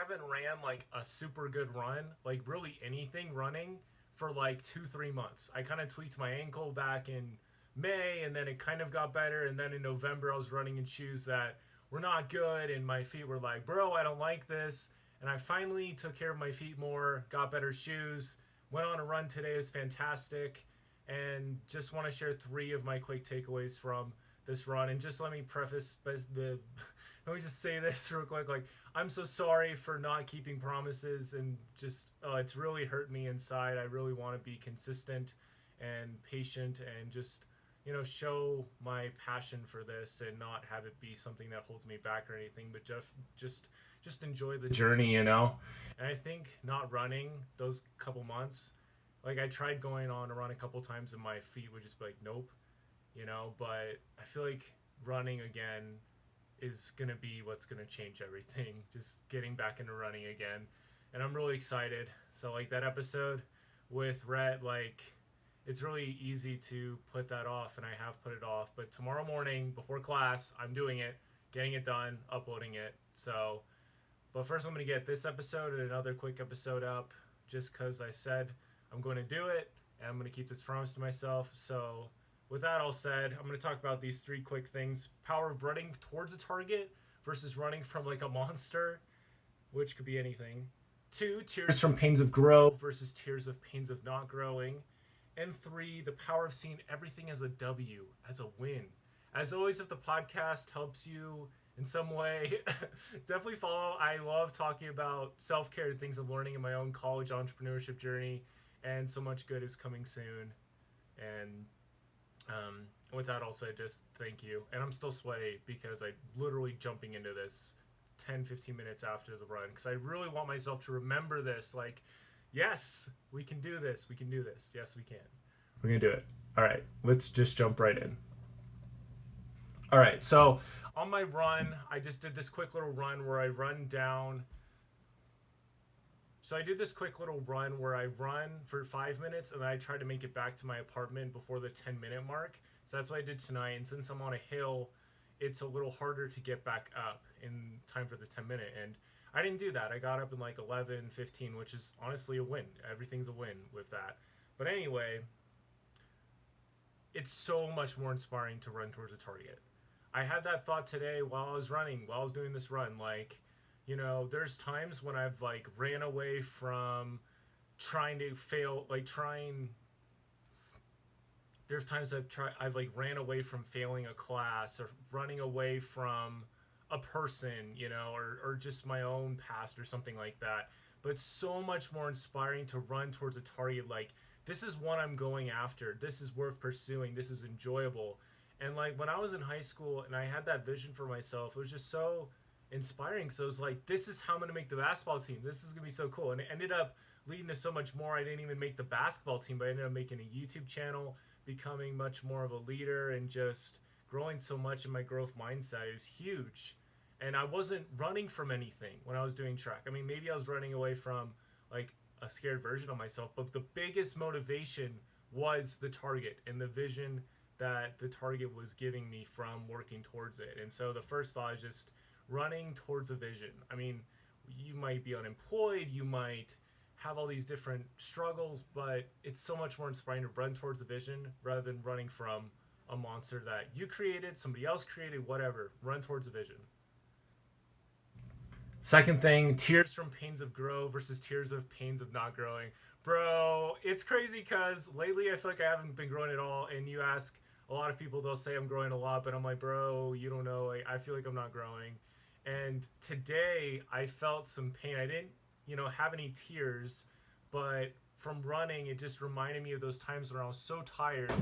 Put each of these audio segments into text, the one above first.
haven't ran like a super good run, like really anything running, for like 2, 3 months. I kind of tweaked my ankle back in May, and then it kind of got better. And then in November, I was running in shoes that were not good, and my feet were like, bro, I don't like this. And I finally took care of my feet more, got better shoes, went on a run today. It was fantastic. And just want to share three of my quick takeaways from this run. And just let me preface the let me just say this real quick. Like, I'm so sorry for not keeping promises, and just it's really hurt me inside. I really want to be consistent and patient, and just show my passion for this and not have it be something that holds me back or anything, but just just enjoy the journey. And I think not running those couple months, like I tried going on a run a couple times and my feet would just be like, nope, but I feel like running again is going to be what's going to change everything. Just getting back into running again. And I'm really excited. So, like, that episode with Rhett, like, it's really easy to put that off, and I have put it off. But tomorrow morning, before class, I'm doing it, getting it done, uploading it. So, but first, I'm going to get this episode and another quick episode up just because I said I'm going to do it, and I'm going to keep this promise to myself. So, with that all said, I'm going to talk about these three quick things. Power of running towards a target versus running from like a monster, which could be anything. Two, tears from pains of growth versus tears of pains of not growing. And three, the power of seeing everything as a W, as a win. As always, if the podcast helps you in some way, definitely follow. I love talking about self-care and things I'm learning in my own college entrepreneurship journey, and so much good is coming soon. And with that, I'll say just thank you. And I'm still sweaty because I'm literally jumping into this 10, 15 minutes after the run because I really want myself to remember this. Like, yes, we can do this. We can do this. Yes, we can. We're going to do it. All right, let's just jump right in. All right, so on my run, I just did this quick little run where I run down. So I did this quick little run where I run for 5 minutes and then I try to make it back to my apartment before the 10-minute mark. So that's what I did tonight. And since I'm on a hill, it's a little harder to get back up in time for the 10-minute. And I didn't do that. I got up in like 11, 15, which is honestly a win. Everything's a win with that. But anyway, it's so much more inspiring to run towards a target. I had that thought today while I was running, while I was doing this run. Like, there's times when I've like ran away from trying to fail, like trying. There's times I've like ran away from failing a class or running away from a person, or just my own past or something like that. But it's so much more inspiring to run towards a target. Like, this is what I'm going after. This is worth pursuing. This is enjoyable. And like when I was in high school and I had that vision for myself, it was just so inspiring. So it was like, this is how I'm going to make the basketball team. This is going to be so cool. And it ended up leading to so much more. I didn't even make the basketball team, but I ended up making a YouTube channel, becoming much more of a leader, and just growing so much in my growth mindset. It was huge. And I wasn't running from anything when I was doing track. I mean, maybe I was running away from like a scared version of myself, but the biggest motivation was the target and the vision that the target was giving me from working towards it. And so the first thought is just running towards a vision. I mean, you might be unemployed, you might have all these different struggles, but it's so much more inspiring to run towards a vision rather than running from a monster that you created, somebody else created, whatever. Run towards a vision. Second thing, tears from pains of grow versus tears of pains of not growing. Bro, it's crazy because lately I feel like I haven't been growing at all. And you ask a lot of people, they'll say I'm growing a lot, but I'm like, bro, you don't know. I feel like I'm not growing. And today I felt some pain. I didn't, have any tears, but from running, it just reminded me of those times when I was so tired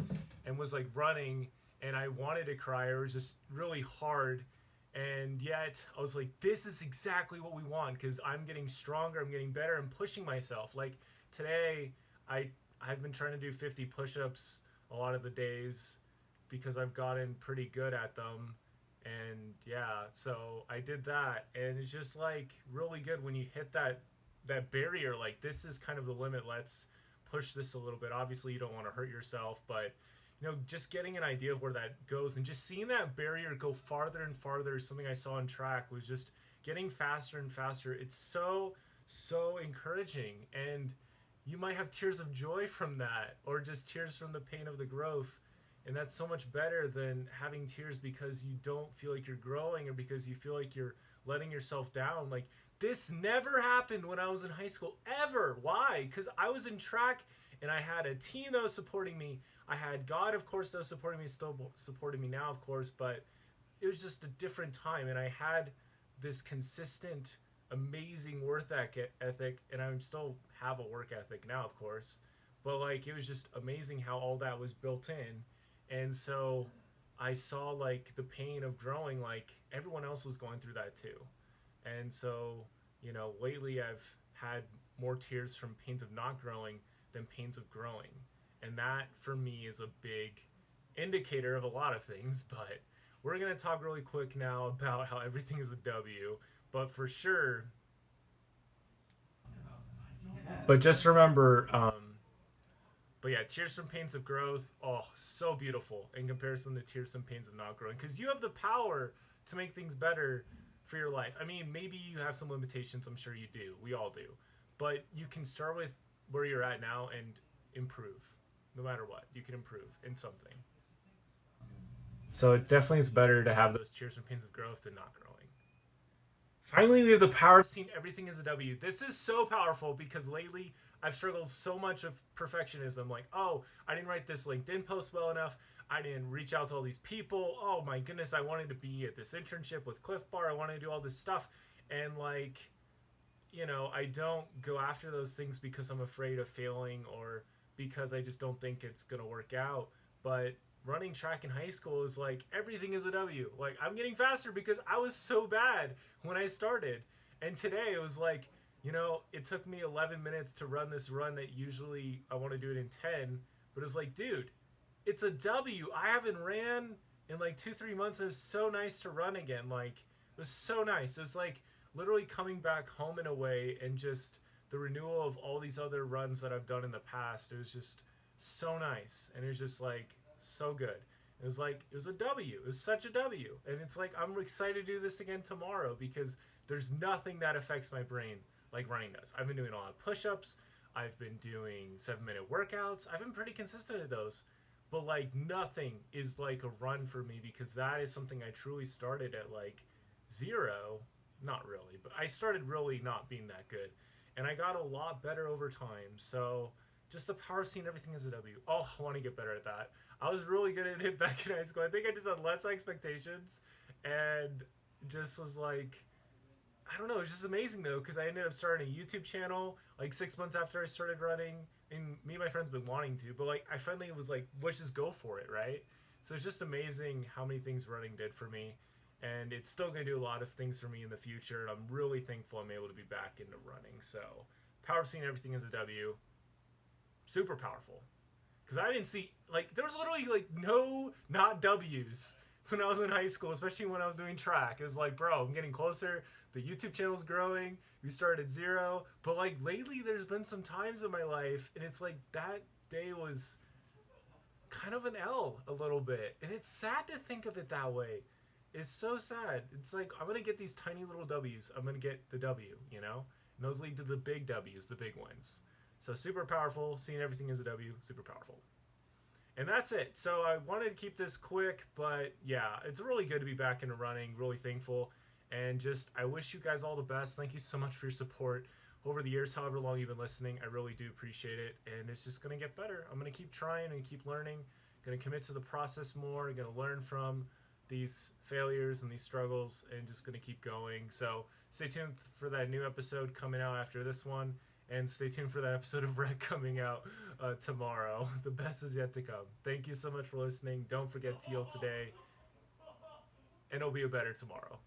and was like running and I wanted to cry. It was just really hard. And yet I was like, this is exactly what we want because I'm getting stronger, I'm getting better, I'm pushing myself. Like today, I've been trying to do 50 push-ups a lot of the days because I've gotten pretty good at them. And yeah, so I did that, and it's just like really good when you hit that barrier. Like, this is kind of the limit. Let's push this a little bit. Obviously, you don't want to hurt yourself, but just getting an idea of where that goes and just seeing that barrier go farther and farther. Something I saw on track was just getting faster and faster. It's so encouraging, and you might have tears of joy from that, or just tears from the pain of the growth. And that's so much better than having tears because you don't feel like you're growing, or because you feel like you're letting yourself down. Like, this never happened when I was in high school, ever. Why? Because I was in track and I had a team that was supporting me. I had God, of course, that was supporting me, still supporting me now, of course, but it was just a different time. And I had this consistent, amazing work ethic, and I still have a work ethic now, of course. But like, it was just amazing how all that was built in. And so I saw like the pain of growing, like everyone else was going through that too. And so, lately I've had more tears from pains of not growing than pains of growing. And that for me is a big indicator of a lot of things. But we're going to talk really quick now about how everything is a W. But for sure, but just remember, but yeah, tears from pains of growth, oh, so beautiful in comparison to tears from pains of not growing. Because you have the power to make things better for your life. I mean, maybe you have some limitations. I'm sure you do. We all do. But you can start with where you're at now and improve. No matter what, you can improve in something. So it definitely is better to have those tears and pains of growth than not growing. Finally, we have the power of seeing everything as a W. This is so powerful because lately I've struggled so much of perfectionism. Like, oh, I didn't write this LinkedIn post well enough. I didn't reach out to all these people. Oh my goodness, I wanted to be at this internship with Cliff Bar. I wanted to do all this stuff. And like, I don't go after those things because I'm afraid of failing, or because I just don't think it's going to work out. But running track in high school is like, everything is a W. Like, I'm getting faster because I was so bad when I started. And today it was like, it took me 11 minutes to run this run that usually I want to do it in 10. But it was like, dude, it's a W. I haven't ran in like 2-3 months. It was so nice to run again. Like, it was so nice. It was like literally coming back home in a way, and just the renewal of all these other runs that I've done in the past. It was just so nice. And it was just like so good. It was like, it was a W. It was such a W. And it's like, I'm excited to do this again tomorrow because there's nothing that affects my brain like running does. I've been doing a lot of push-ups. I've been doing 7-minute workouts. I've been pretty consistent at those. But like, nothing is like a run for me, because that is something I truly started at like 0. Not really, but I started really not being that good. And I got a lot better over time. So just the power of seeing everything as a W. Oh, I want to get better at that. I was really good at it back in high school. I think I just had less expectations and just was like, I don't know, it's just amazing though, because I ended up starting a YouTube channel like 6 months after I started running, and me and my friends been wanting to, but like I finally was like, let's just go for it, right? So it's just amazing how many things running did for me, and it's still going to do a lot of things for me in the future, and I'm really thankful I'm able to be back into running. So power of seeing everything as a W, super powerful. Because I didn't see, like, there was literally like no not W's when I was in high school, especially when I was doing track. It was like, bro, I'm getting closer. The YouTube channel's growing. We started at 0. But like lately there's been some times in my life, and it's like that day was kind of an L a little bit. And it's sad to think of it that way. It's so sad. It's like, I'm going to get these tiny little W's. I'm going to get the W, And those lead to the big W's, the big wins. So super powerful. Seeing everything as a W, super powerful. And that's it. So I wanted to keep this quick, but yeah, it's really good to be back into running. Really thankful. And just, I wish you guys all the best. Thank you so much for your support over the years, however long you've been listening. I really do appreciate it. And it's just going to get better. I'm going to keep trying and keep learning. Going to commit to the process more. Going to learn from these failures and these struggles, and just going to keep going. So stay tuned for that new episode coming out after this one. And stay tuned for that episode of Rec coming out tomorrow. The best is yet to come. Thank you so much for listening. Don't forget Teal today, and it'll be a better tomorrow.